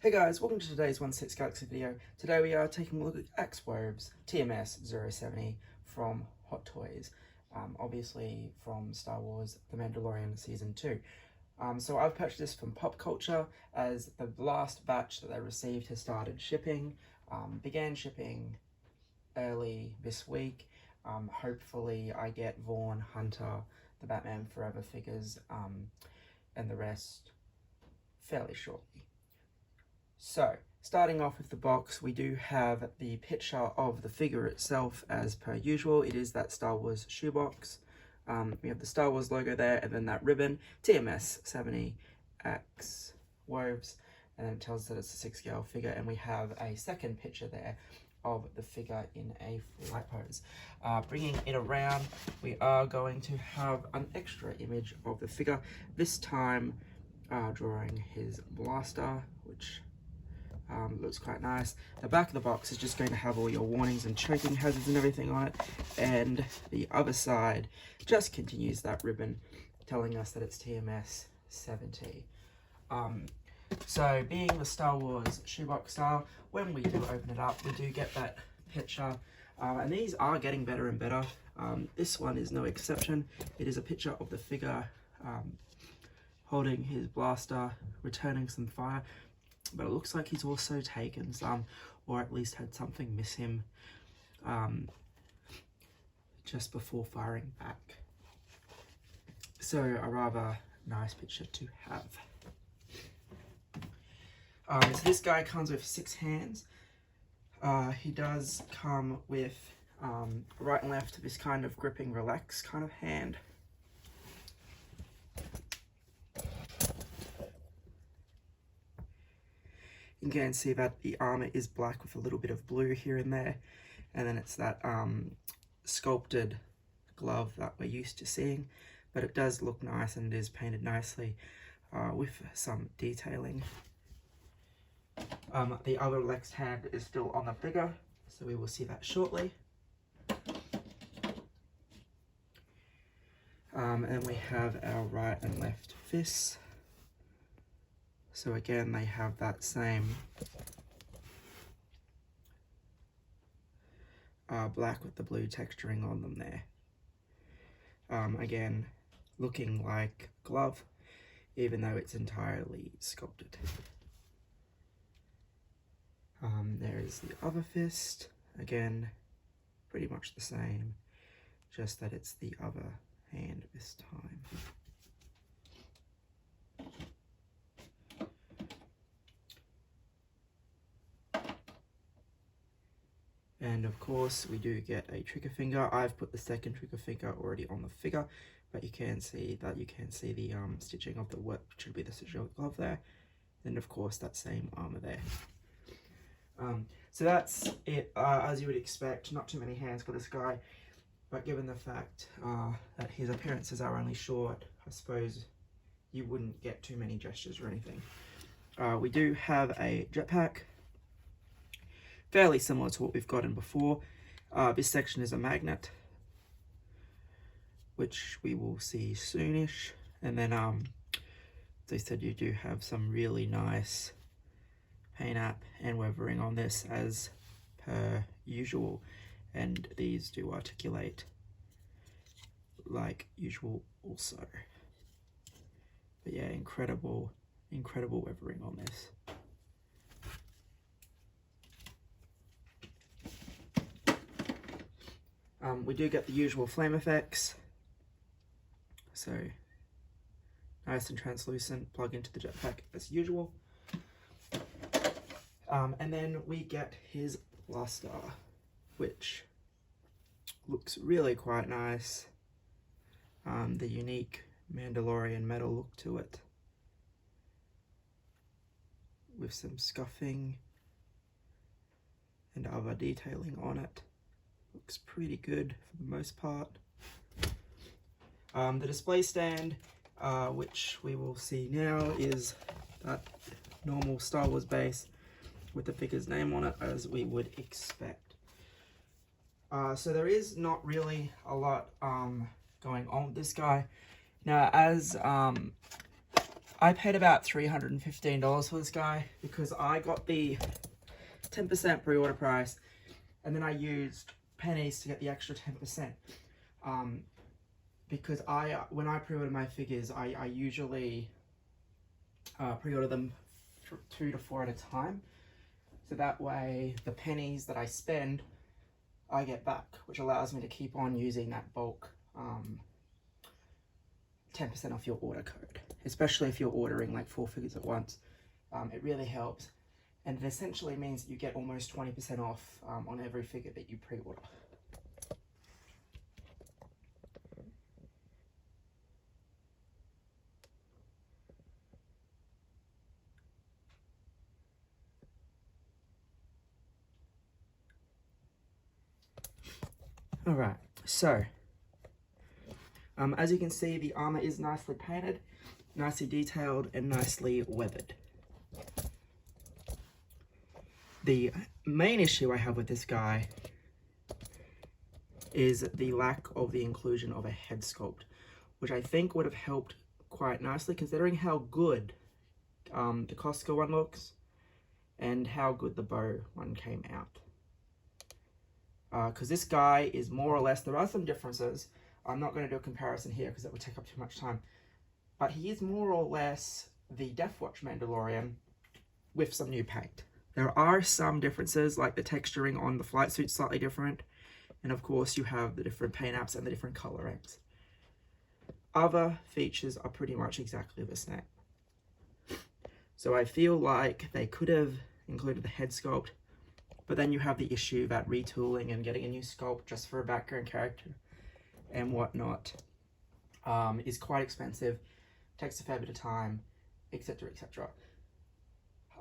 Hey guys, welcome to today's 1/6 Galaxy video. Today we are taking a look at Axe Woves TMS 070 from Hot Toys, obviously from Star Wars The Mandalorian Season 2. So I've purchased this from Pop Culture as the last batch that they received has started shipping, began shipping early this week. Hopefully I get Vaughn, Hunter, the Batman Forever figures, and the rest fairly shortly. So, starting off with the box, we do have the picture of the figure itself as per usual. It is that Star Wars shoebox. We have the Star Wars logo there, and then that ribbon, TMS 70 Axe Woves, and then it tells us that it's a 6-scale figure, and we have a second picture there of the figure in a flight pose. Bringing it around, we are going to have an extra image of the figure, this time drawing his blaster, which looks quite nice. The back of the box is just going to have all your warnings and choking hazards and everything on it, and the other side just continues that ribbon telling us that it's TMS 70. So being the Star Wars shoebox style, when we do open it up, we do get that picture, and these are getting better and better. This one is no exception. It is a picture of the figure holding his blaster, returning some fire. But it looks like he's also taken some, or at least had something miss him just before firing back. So a rather nice picture to have. So this guy comes with 6 hands. He does come with right and left, this kind of gripping relax kind of hand. You can see that the armor is black with a little bit of blue here and there, and then it's that sculpted glove that we're used to seeing, but it does look nice and it is painted nicely with some detailing. The other left hand is still on the figure, so we will see that shortly. And we have our right and left fists. So again, they have that same black with the blue texturing on them there. Again, looking like glove, even though it's entirely sculpted. There is the other fist, again, pretty much the same, just that it's the other hand this time. And of course, we do get a trigger finger. I've put the second trigger finger already on the figure, but you can see the stitching of the what should be the stitching of the glove there. And of course, that same armor there. So that's it, as you would expect. Not too many hands for this guy, but given the fact that his appearances are only short, I suppose you wouldn't get too many gestures or anything. We do have a jetpack, fairly similar to what we've gotten before. This section is a magnet, which we will see soonish. And then, as I said, you do have some really nice paint app and weathering on this as per usual. And these do articulate like usual also. But yeah, incredible weathering on this. We do get the usual flame effects, so nice and translucent, plug into the jetpack as usual. And then we get his blaster, which looks really quite nice. The unique Mandalorian metal look to it, with some scuffing and other detailing on it. Looks pretty good for the most part. The display stand, which we will see now, is that normal Star Wars base with the figure's name on it, as we would expect. So there is not really a lot going on with this guy. Now, as I paid about $315 for this guy because I got the 10% pre-order price, and then I used pennies to get the extra 10%. Because when I pre-order my figures, I usually pre-order them 2 to 4 at a time. So that way, the pennies that I spend, I get back, which allows me to keep on using that bulk 10% off your order code, especially if you're ordering like 4 figures at once. It really helps, and it essentially means that you get almost 20% off on every figure that you pre-order. Alright, so as you can see, the armor is nicely painted, nicely detailed, and nicely weathered. The main issue I have with this guy is the lack of the inclusion of a head sculpt, which I think would have helped quite nicely considering how good the Costco one looks and how good the bow one came out. Because this guy is more or less, there are some differences. I'm not going to do a comparison here because that would take up too much time. But he is more or less the Deathwatch Mandalorian with some new paint. There are some differences, like the texturing on the flight suit's slightly different. And of course you have the different paint apps and the different colorings. Other features are pretty much exactly the same. So I feel like they could have included the head sculpt, but then you have the issue that retooling and getting a new sculpt just for a background character and whatnot is quite expensive, takes a fair bit of time, etc, etc.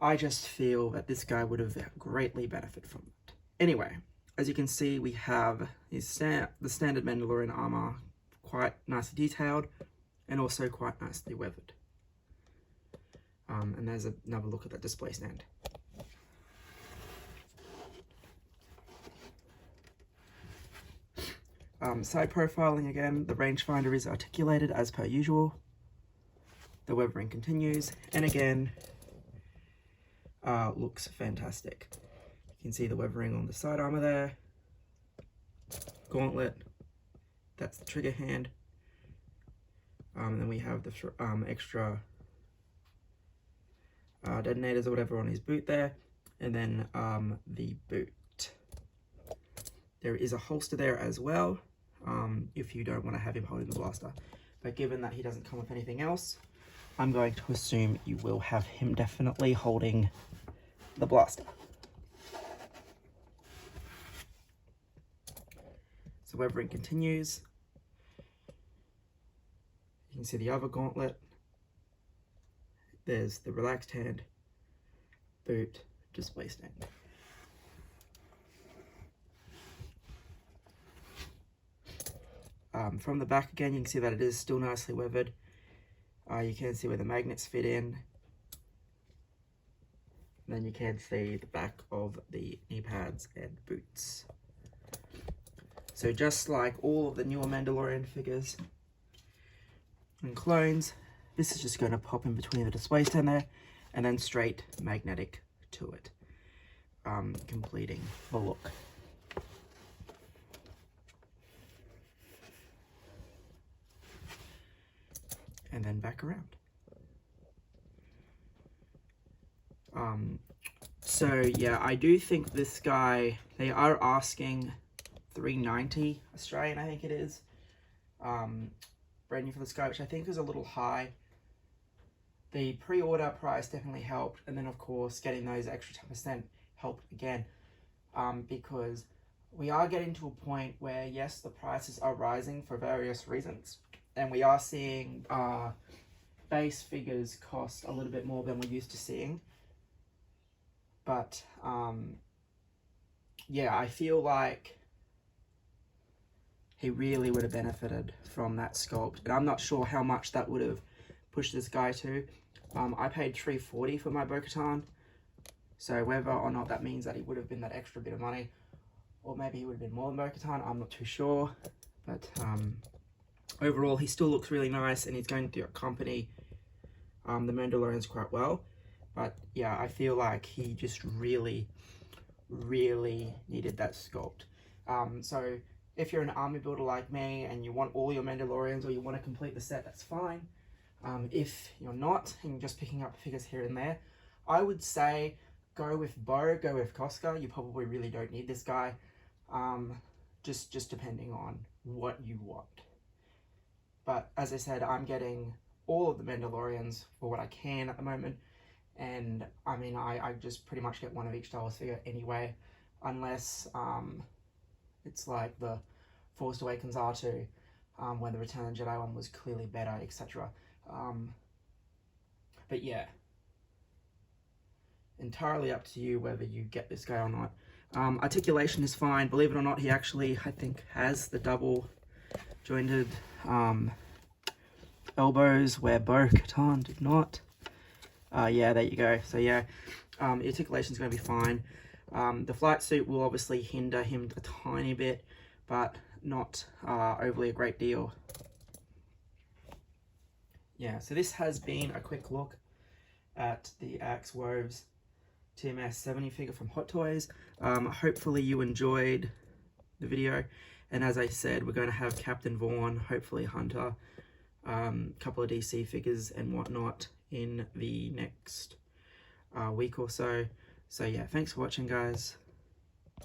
I just feel that this guy would have greatly benefited from it. Anyway, as you can see, we have the standard Mandalorian armor, quite nicely detailed and also quite nicely weathered. And there's another look at that display stand. Side profiling again, the rangefinder is articulated as per usual. The weathering continues, and again, looks fantastic. You can see the weathering on the side armor there. Gauntlet, that's the trigger hand. Then we have the extra detonators or whatever on his boot there, and then the boot. There is a holster there as well, if you don't want to have him holding the blaster. But given that he doesn't come with anything else, I'm going to assume you will have him definitely holding the blaster. So weathering continues. You can see the other gauntlet. There's the relaxed hand, boot, display stand. From the back again, you can see that it is still nicely weathered. You can see where the magnets fit in. And then you can see the back of the knee pads and boots. So just like all of the newer Mandalorian figures and clones, this is just going to pop in between the display stand there and then straight magnetic to it, completing the look. And then back around. So yeah, I do think this guy, they are asking $390 Australian, I think it is, brand new for this guy, which I think is a little high. The pre-order price definitely helped, and then of course getting those extra 10% helped again, because we are getting to a point where yes, the prices are rising for various reasons, and we are seeing base figures cost a little bit more than we're used to seeing. But yeah, I feel like he really would have benefited from that sculpt, and I'm not sure how much that would have pushed this guy to. I paid $340 for my Bo-Katan, so whether or not that means that he would have been that extra bit of money, or maybe he would have been more than Bo-Katan, I'm not too sure. But overall, he still looks really nice, and he's going to accompany the Mandalorians quite well. But yeah, I feel like he just really needed that sculpt. So if you're an army builder like me and you want all your Mandalorians or you want to complete the set, that's fine. If you're not and you're just picking up figures here and there, I would say go with Bo, go with Koska. You probably really don't need this guy, just depending on what you want. But as I said, I'm getting all of the Mandalorians for what I can at the moment, and I mean, I just pretty much get one of each Star Wars figure anyway, unless it's like the Force Awakens R2, where the Return of the Jedi one was clearly better, etc. But yeah, entirely up to you whether you get this guy or not. Articulation is fine. Believe it or not, he actually, I think, has the double jointed elbows where Bo-Katan did not. Yeah, there you go. So yeah, articulation is going to be fine. The flight suit will obviously hinder him a tiny bit, but not overly a great deal. Yeah, so this has been a quick look at the Axe Woves TMS 70 figure from Hot Toys. Hopefully you enjoyed the video, and as I said, we're going to have Captain Vaughn, hopefully Hunter, couple of DC figures and whatnot in the next week or so. So yeah, thanks for watching, guys.